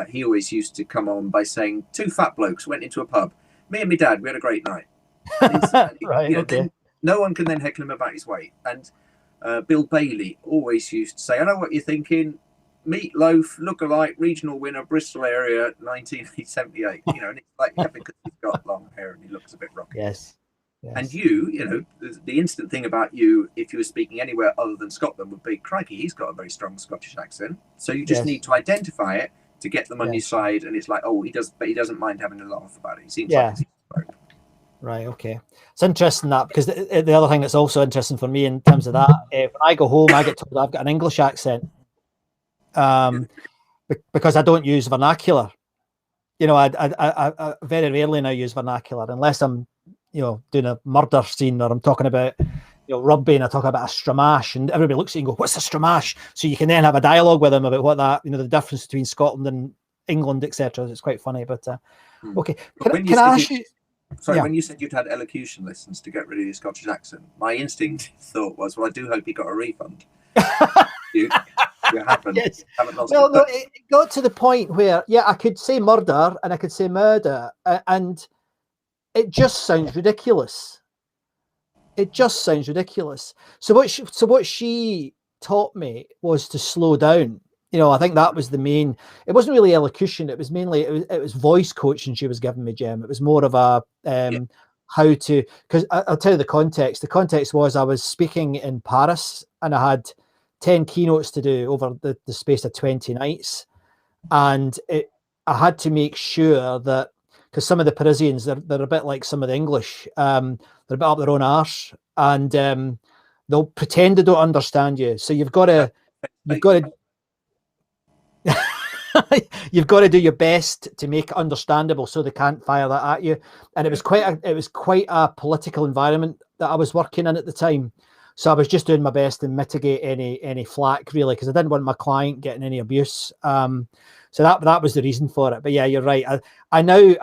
Speaker 2: he always used to come on by saying, "Two fat blokes went into a pub. Me and my dad, we had a great night."
Speaker 1: Okay.
Speaker 2: No one can then heckle him about his weight. And Bill Bailey always used to say, "I know what you're thinking. Meatloaf, look-alike, regional winner, Bristol area, 1978." And it's like, because he's got long hair and he looks a bit rocky.
Speaker 1: Yes.
Speaker 2: And the instant thing about you, if you were speaking anywhere other than Scotland, would be, crikey, he's got a very strong Scottish accent. So you just need to identify it to get them on your side. And it's like, oh, he doesn't mind having a laugh about it. He seems like he's
Speaker 1: right, okay. It's interesting that, because the other thing that's also interesting for me in terms of that, when I go home, I get told I've got an English accent. because I don't use vernacular. I very rarely now use vernacular unless I'm, doing a murder scene or I'm talking about, rugby and I talk about a stramash and everybody looks at you and go, what's a stramash? So you can then have a dialogue with them about what that, the difference between Scotland and England, etc. It's quite funny, but okay. Can I ask you?
Speaker 2: Sorry, when you said you'd had elocution lessons to get rid of your Scottish accent, my instinct thought was, well, I do hope you got a refund. You haven't.
Speaker 1: Yes.
Speaker 2: Haven't lost
Speaker 1: well, no, it got to the point where, I could say murder and I could say murder, and it just sounds ridiculous. It just sounds ridiculous. So what she taught me was to slow down. I think that was the main. It wasn't really elocution. It was mainly it was voice coaching she was giving me, Jem. It was more of a how to, because I'll tell you the context. The context was I was speaking in Paris and I had 10 keynotes to do over the space of 20 nights. And I had to make sure that, because some of the Parisians, they're a bit like some of the English, they're a bit up their own arse, and they'll pretend they don't understand you. So you've got to you've got to do your best to make it understandable so they can't fire that at you. And it was quite a political environment that I was working in at the time. So I was just doing my best to mitigate any flack, really, because I didn't want my client getting any abuse. So that was the reason for it. But yeah, you're right. I now,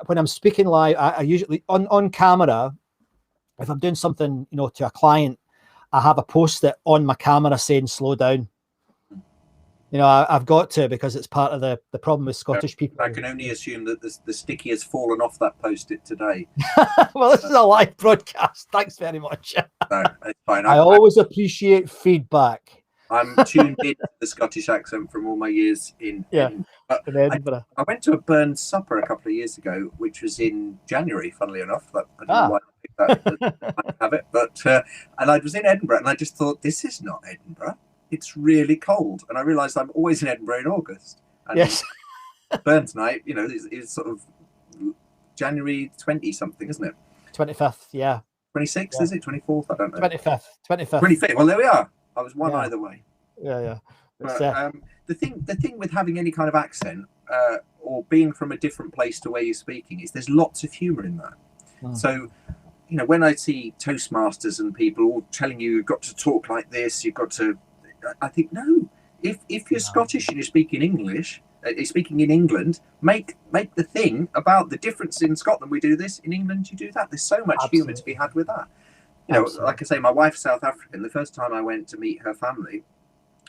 Speaker 1: when I'm speaking live, I usually on camera, if I'm doing something, to a client, I have a post-it on my camera saying slow down. I've got to, because it's part of the problem with Scottish people.
Speaker 2: I can only assume that the sticky has fallen off that post-it today.
Speaker 1: Well, this is a live broadcast. Thanks very much.
Speaker 2: No, it's fine.
Speaker 1: I always appreciate feedback.
Speaker 2: I'm tuned in to the Scottish accent from all my years in
Speaker 1: Edinburgh.
Speaker 2: I went to a Burns supper a couple of years ago, which was in January, funnily enough. I don't know why I picked that. I have it, but and I was in Edinburgh, and I just thought, this is not Edinburgh. It's really cold, and I realised I'm always in Edinburgh in August. And
Speaker 1: yes,
Speaker 2: Burns night, is sort of January 20 something, isn't it?
Speaker 1: 25th, yeah.
Speaker 2: 26th, is it? 24th? I don't know.
Speaker 1: 25th.
Speaker 2: 25th. Well, there we are. I was one either way.
Speaker 1: Yeah.
Speaker 2: But, the thing with having any kind of accent or being from a different place to where you're speaking is there's lots of humour in that. So, when I see Toastmasters and people all telling you've got to talk like this, you've got to, I think, no. If you're Scottish and you're speaking English, speaking in England, make the thing about the difference. In Scotland we do this, in England you do that. There's so much humour to be had with that. Like I say, my wife's South African. The first time I went to meet her family,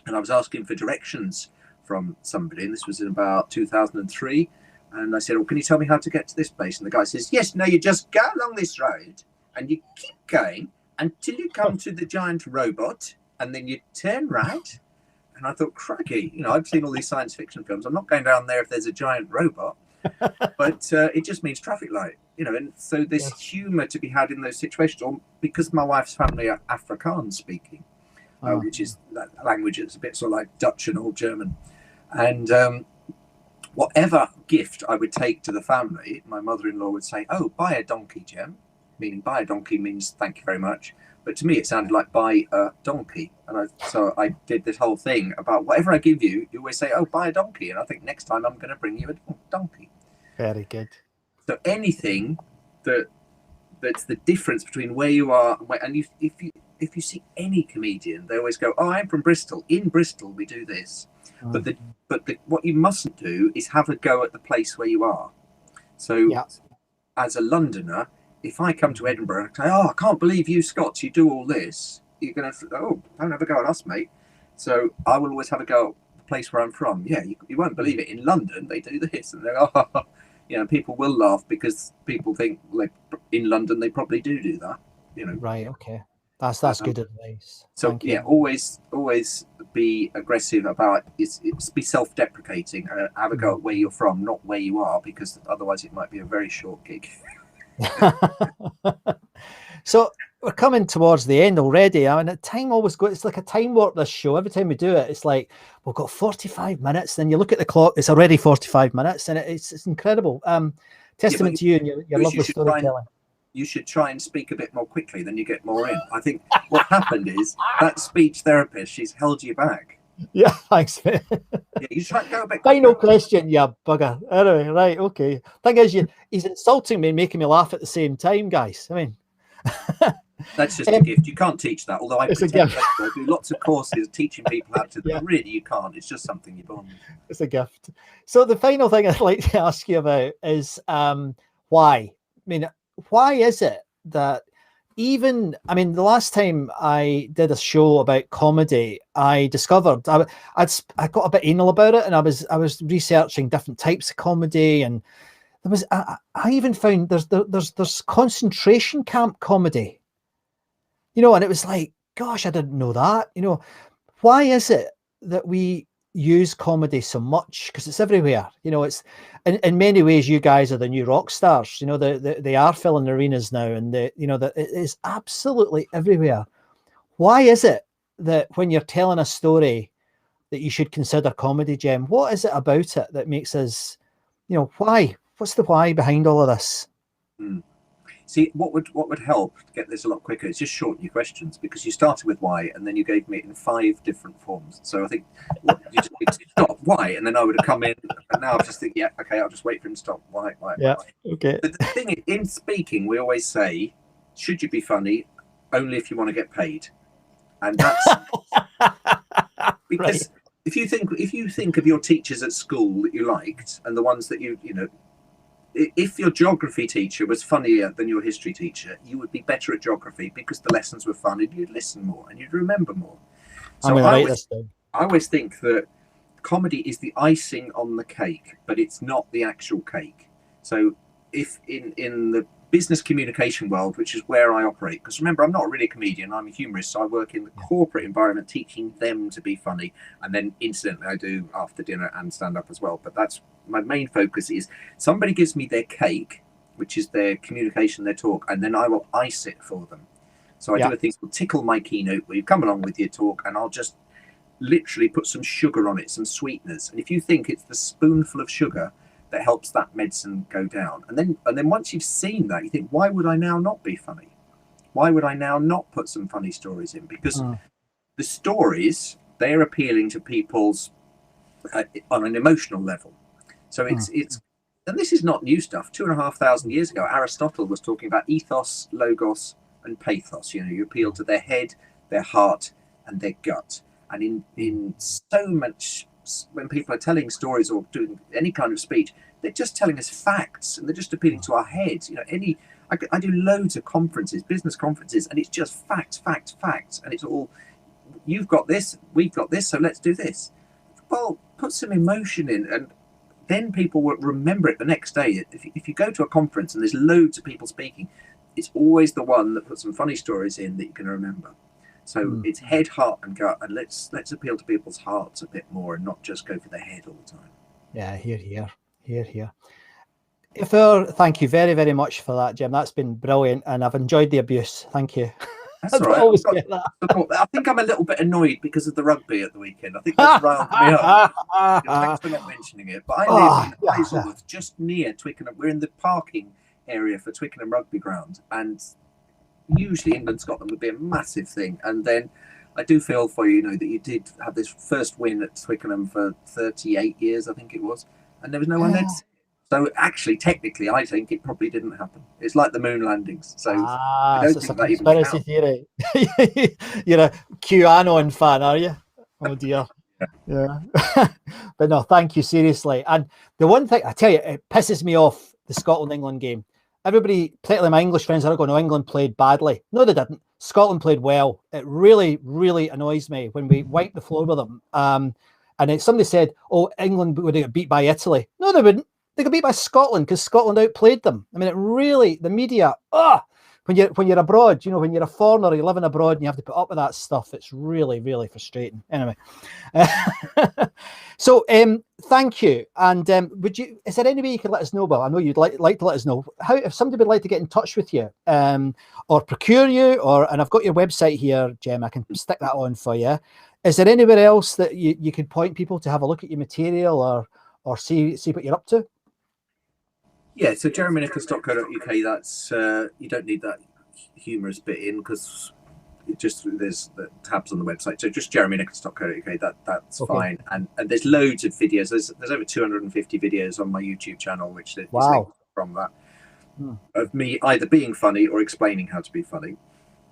Speaker 2: and I was asking for directions from somebody, and this was in about 2003, and I said, can you tell me how to get to this place? And the guy says, yes, no, you just go along this road and you keep going until you come to the giant robot, and then you turn right. And I thought, crikey, I've seen all these science fiction films. I'm not going down there if there's a giant robot. But it just means traffic light, and so there's humour to be had in those situations. Or because my wife's family are Afrikaans speaking, which is that language that's a bit sort of like Dutch and Old German. And whatever gift I would take to the family, my mother-in-law would say, oh, buy a donkey, Jem. Meaning buy a donkey means thank you very much. But to me, it sounded like buy a donkey. And so I did this whole thing about whatever I give you, you always say, oh, buy a donkey. And I think next time I'm going to bring you a donkey.
Speaker 1: Very good. So
Speaker 2: anything that's the difference between where you are and if you see any comedian, they always go, oh, I'm from Bristol. In Bristol, we do this. But what you mustn't do is have a go at the place where you are. So as a Londoner, if I come to Edinburgh and say, oh, I can't believe you Scots, you do all this, you're going to, don't have a go at us, mate. So I will always have a go at the place where I'm from. Yeah, you won't believe it. In London, they do this. And they're, people will laugh because people think, in London, they probably do that.
Speaker 1: Right, okay. That's good advice.
Speaker 2: So, always be aggressive about it. Be self-deprecating. Have a go at where you're from, not where you are, because otherwise it might be a very short gig.
Speaker 1: So we're coming towards the end already. I mean, time always goes. It's like a time warp, this show. Every time we do it, it's like we've got 45 minutes. Then you look at the clock; it's already 45 minutes, and it's incredible. Testament to you and your lovely storytelling.
Speaker 2: You should try and speak a bit more quickly, then you get more in. I think what happened is that speech therapist, she's held you back.
Speaker 1: Yeah, thanks.
Speaker 2: Yeah, you try to go a bit
Speaker 1: Final
Speaker 2: quicker.
Speaker 1: question, yeah, bugger. Anyway, right, okay. Thing is, he's insulting me and making me laugh at the same time, guys. I mean,
Speaker 2: That's just a gift. You can't teach that. Although I
Speaker 1: it's a
Speaker 2: pretend
Speaker 1: gift.
Speaker 2: I do. I do lots of courses teaching people how to,
Speaker 1: Yeah,
Speaker 2: but really you can't. It's just something you're born with.
Speaker 1: it's a gift. So the final thing I'd like to ask you about is why? I mean, why is it that I mean, the last time I did a show about comedy, I discovered I got a bit anal about it, and I was researching different types of comedy, and there was I even found there's concentration camp comedy, and it was like, gosh, I didn't know that. Why is it that we use comedy so much? Because it's everywhere. It's in many ways, you guys are the new rock stars. They are filling arenas now, and that it is absolutely everywhere. Why is it that when you're telling a story that you should consider comedy, Jem? What is it about it that makes us, why? What's the why behind all of this?
Speaker 2: Mm. See, what would help to get this a lot quicker is just shorten your questions, because you started with why and then you gave me it in 5 different forms. So I think you just need to stop why, and then I would have come in, and now I'm just thinking, yeah, okay, I'll just wait for him to stop. Why?
Speaker 1: Yeah. Okay.
Speaker 2: But the thing is, in speaking, we always say, should you be funny? Only if you want to get paid, and that's because.
Speaker 1: Right.
Speaker 2: If you think of your teachers at school that you liked, and the ones that you know, if your geography teacher was funnier than your history teacher, you would be better at geography because the lessons were fun and you'd listen more and you'd remember more.
Speaker 1: I'm
Speaker 2: So
Speaker 1: going to write this down.
Speaker 2: I always think that comedy is the icing on the cake, but it's not the actual cake. So if in the business communication world, which is where I operate, because remember, I'm not really a comedian, I'm a humorist, so I work in the corporate environment teaching them to be funny, and then incidentally I do after dinner and stand up as well. But that's my main focus. Is somebody gives me their cake, which is their communication, their talk, and then I will ice it for them. So I do a thing called tickle my keynote, where you come along with your talk and I'll just literally put some sugar on it, some sweeteners. And if you think it's the spoonful of sugar that helps that medicine go down, and then once you've seen that, you think, why would I now not be funny? Why would I now not put some funny stories in? Because the stories, they're appealing to people's on an emotional level. So it's and this is not new stuff. 2,500 years ago, Aristotle was talking about ethos, logos, and pathos. You appeal to their head, their heart, and their gut. And in so much, when people are telling stories or doing any kind of speech, they're just telling us facts, and they're just appealing to our heads. I do loads of conferences, business conferences, and it's just facts, facts, facts, and it's all, you've got this, we've got this, so let's do this. Well, put some emotion in, and then people will remember it the next day. If you go to a conference and there's loads of people speaking, it's always the one that puts some funny stories in that you can remember. So it's head, heart, and gut, and let's appeal to people's hearts a bit more, and not just go for the head all the time.
Speaker 1: Yeah, here. Thank you very, very much for that, Jim. That's been brilliant, and I've enjoyed the abuse. Thank you.
Speaker 2: That's all right.
Speaker 1: Always get that.
Speaker 2: I think I'm a little bit annoyed because of the rugby at the weekend. I think that's riled me up. Thanks for not mentioning it. But I live in Hazelwood, just near Twickenham. We're in the parking area for Twickenham Rugby Ground, and usually England Scotland would be a massive thing. And then I do feel for you, that you did have this first win at Twickenham for 38 years, I think it was, and there was no one there. So actually, technically, I think it probably didn't happen. It's like the moon landings. So I don't think that even counts.
Speaker 1: Theory. You're a QAnon fan, are you? Oh dear. Yeah. But no, thank you, seriously. And the one thing, I tell you, it pisses me off, the Scotland-England game. Everybody, particularly my English friends, are going, no, England played badly. No, they didn't. Scotland played well. It really, really annoys me when we wipe the floor with them. And somebody said, oh, England would get beat by Italy. No, they wouldn't. They got beat by Scotland because Scotland outplayed them. I mean, it really, the media, when you're abroad, when you're a foreigner, you're living abroad and you have to put up with that stuff. It's really, really frustrating. Anyway, so thank you. And is there any way you could let us know, Bill? I know you'd like to let us know how, if somebody would like to get in touch with you, or procure you, and I've got your website here, Jem, I can stick that on for you. Is there anywhere else that you could point people to have a look at your material or see what you're up to?
Speaker 2: Yeah, so jeremynicholas.co.uk, that's you don't need that humorous bit in, because there's the tabs on the website. So just jeremynicholas.co.uk. That's fine. And there's loads of videos. There's over 250 videos on my YouTube channel, which is linked from that of me either being funny or explaining how to be funny.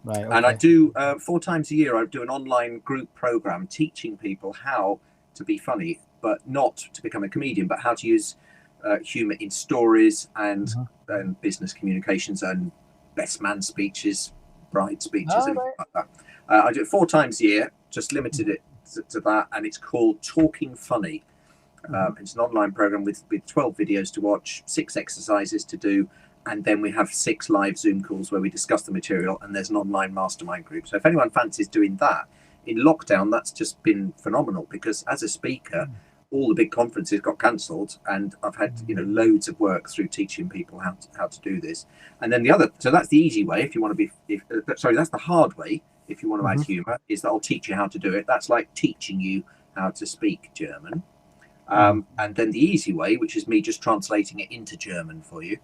Speaker 1: Right. Okay.
Speaker 2: And I do 4 times a year. I do an online group program teaching people how to be funny, but not to become a comedian, but how to use humor in stories and business communications and best man speeches, bride speeches, and like that. I do it 4 times a year, just limited it to that, and it's called Talking Funny. It's an online program with 12 videos to watch, 6 exercises to do, and then we have 6 live Zoom calls where we discuss the material, and there's an online mastermind group. So if anyone fancies doing that, in lockdown, that's just been phenomenal, because as a speaker, all the big conferences got cancelled, and I've had loads of work through teaching people how to do this. And then so that's the easy way if you want to be. That's the hard way if you want to add humour, is that I'll teach you how to do it. That's like teaching you how to speak German. And then the easy way, which is me just translating it into German for you.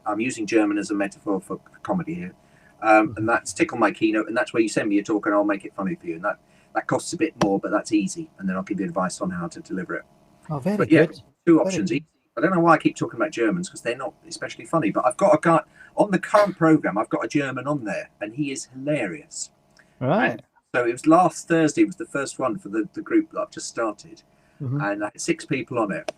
Speaker 2: I'm using German as a metaphor for comedy here, and that's Tickle My Keynote, and that's where you send me a talk and I'll make it funny for you. And that costs a bit more, but that's easy. And then I'll give you advice on how to deliver it.
Speaker 1: Oh, very good.
Speaker 2: 2 options. Good. I don't know why I keep talking about Germans, because they're not especially funny, but I've got a guy on the current program. I've got a German on there, and he is hilarious.
Speaker 1: Right.
Speaker 2: And so it was last Thursday. It was the first one for the group that I've just started, and I had 6 people on it.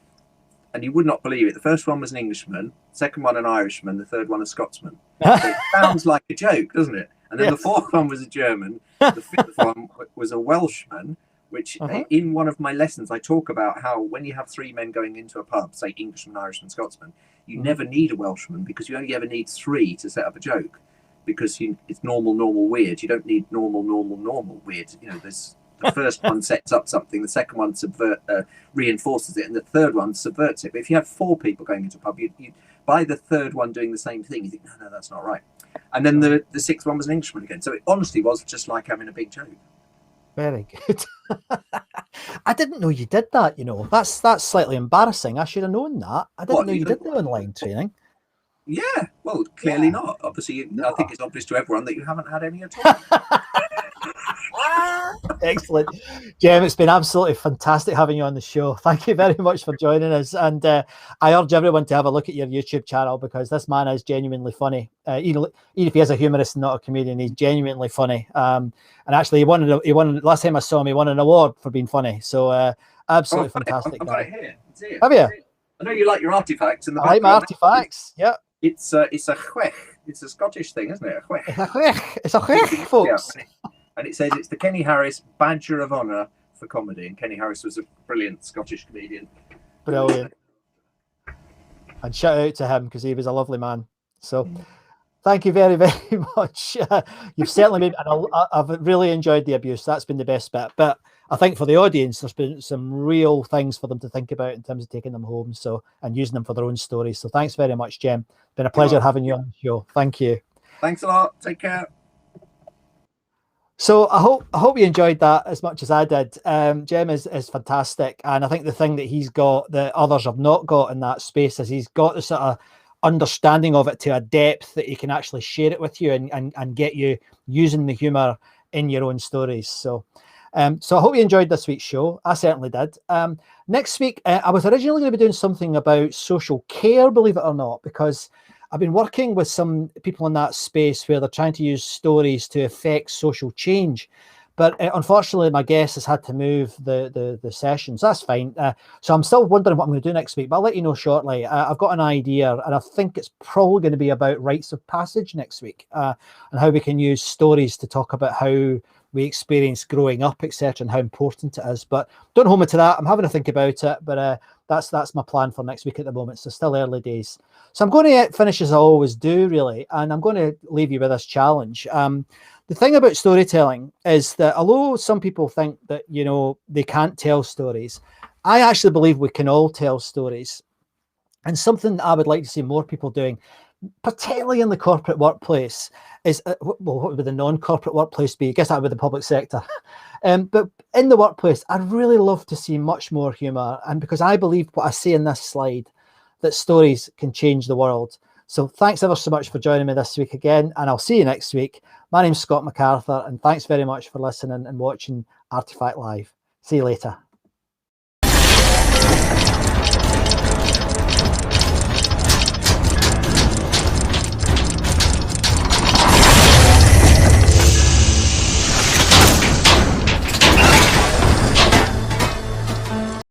Speaker 2: And you would not believe it. The first one was an Englishman, second one an Irishman, the third one a Scotsman. So it sounds like a joke, doesn't it? And then the 4th one was a German. The 5th one was a Welshman, which in one of my lessons, I talk about how when you have 3 men going into a pub, say Englishman, Irishman, Scotsman, you never need a Welshman, because you only ever need 3 to set up a joke, because it's normal, weird. You don't need normal, weird. There's the first one sets up something, the second one reinforces it, and the third one subverts it. But if you have 4 people going into a pub, you by the 3rd one doing the same thing, you think, no, that's not right. And then the 6th one was an Englishman again. So it honestly was just like having a big joke.
Speaker 1: Very good. I didn't know you did that. That's slightly embarrassing. I should have known that. I didn't know you did the online training.
Speaker 2: Yeah, well, clearly not. Obviously, I think it's obvious to everyone that you haven't had any at all.
Speaker 1: Excellent. Jem, it's been absolutely fantastic having you on the show. Thank you very much for joining us. And I urge everyone to have a look at your YouTube channel, because this man is genuinely funny. Even if he is a humorist and not a comedian, he's genuinely funny. And actually, he won last time I saw him, he won an award for being funny. So absolutely fantastic.
Speaker 2: I've got it here.
Speaker 1: Have you?
Speaker 2: I know you like your artifacts.
Speaker 1: I like my artifacts. Yeah.
Speaker 2: It's a chwech. It's a Scottish thing, isn't it? A chwech.
Speaker 1: It's a chwech, folks.
Speaker 2: Yeah. And it says it's the Kenny Harris Badger of Honour for comedy. And Kenny Harris was a brilliant Scottish comedian.
Speaker 1: Brilliant. And shout out to him, because he was a lovely man. So thank you very, very much. You've certainly made, and I've really enjoyed the abuse. That's been the best bit. But I think for the audience, there's been some real things for them to think about in terms of taking them home, and using them for their own stories. So thanks very much, Jem. Been a pleasure having you on the show. Thank you.
Speaker 2: Thanks a lot. Take care.
Speaker 1: So I hope you enjoyed that as much as I did. Jem is fantastic, and I think the thing that he's got that others have not got in that space is he's got the sort of understanding of it to a depth that he can actually share it with you and get you using the humour in your own stories. So I hope you enjoyed this week's show. I certainly did. Next week, I was originally going to be doing something about social care, believe it or not, because I've been working with some people in that space where they're trying to use stories to affect social change. But unfortunately, my guest has had to move the sessions. That's fine. So I'm still wondering what I'm going to do next week, but I'll let you know shortly. I've got an idea, and I think it's probably going to be about rites of passage next week, and how we can use stories to talk about how we experience growing up, etc., and how important it is. But don't hold me to that. I'm having to think about it, but that's my plan for next week at the moment. So still early days. So I'm going to finish as I always do, really, and I'm going to leave you with this challenge. The thing about storytelling is that although some people think that, they can't tell stories, I actually believe we can all tell stories. And something that I would like to see more people doing, particularly in the corporate workplace, is, what would the non-corporate workplace be? I guess that would be the public sector. But in the workplace, I'd really love to see much more humour. And because I believe what I see in this slide, that stories can change the world. So thanks ever so much for joining me this week again, and I'll see you next week. My name's Scott McArthur, and thanks very much for listening and watching Artefact Live. See you later.